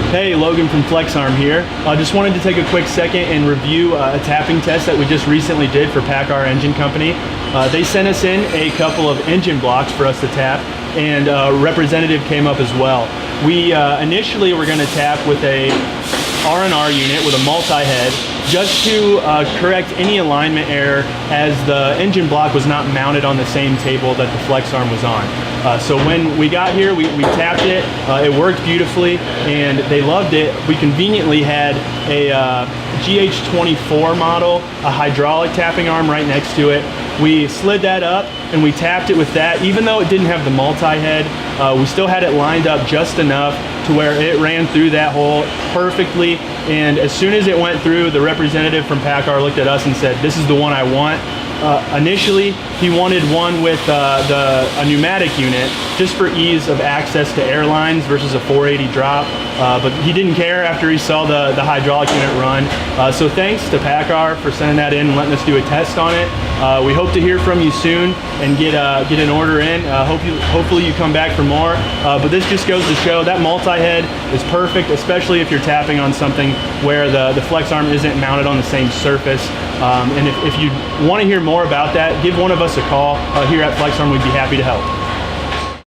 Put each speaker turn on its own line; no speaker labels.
Hey, Logan from FlexArm here. Just wanted to take a quick second and review a tapping test that we just recently did for Paccar Engine Company. They sent us in a couple of engine blocks for us to tap, and a representative came up as well. We initially were going to tap with a R&R unit with a multi-head just to correct any alignment error, as the engine block was not mounted on the same table that the FlexArm was on. So when we got here, we tapped it. It worked beautifully, and they loved it. We conveniently had a GH-24 model, a hydraulic tapping arm right next to it. We slid that up and we tapped it with that. Even though it didn't have the multi-head, we still had it lined up just enough to where it ran through that hole perfectly. And as soon as it went through, the representative from Paccar looked at us and said, "This is the one I want." Initially, he wanted one with a pneumatic unit just for ease of access to airlines versus a 480 drop, but he didn't care after he saw the hydraulic unit run. So thanks to Paccar for sending that in and letting us do a test on it. We hope to hear from you soon and get an order in. Hopefully you come back for more. But this just goes to show that multi-head is perfect, especially if you're tapping on something where the FlexArm isn't mounted on the same surface. And if you want to hear more about that, give one of us a call here at FlexArm. We'd be happy to help.